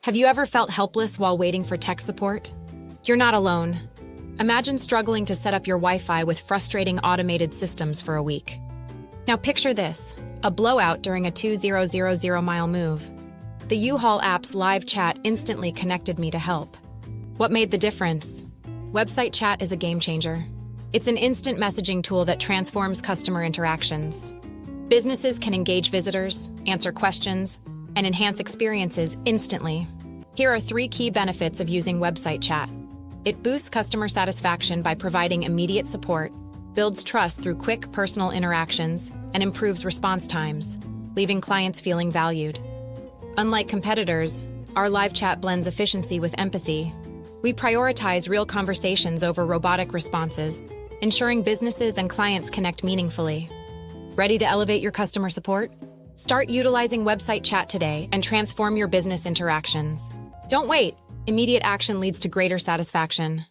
Have you ever felt helpless while waiting for tech support? You're not alone. Imagine struggling to set up your Wi-Fi with frustrating automated systems for a week. Now picture this, a blowout during a 2000-mile move. The U-Haul app's live chat instantly connected me to help. What made the difference? Website chat is a game changer. It's an instant messaging tool that transforms customer interactions. Businesses can engage visitors, answer questions, and enhance experiences instantly. Here are 3 key benefits of using website chat. It boosts customer satisfaction by providing immediate support, builds trust through quick personal interactions, and improves response times, leaving clients feeling valued. Unlike competitors, our live chat blends efficiency with empathy. We prioritize real conversations over robotic responses, ensuring businesses and clients connect meaningfully. Ready to elevate your customer support? Start utilizing website chat today and transform your business interactions. Don't wait. Immediate action leads to greater satisfaction.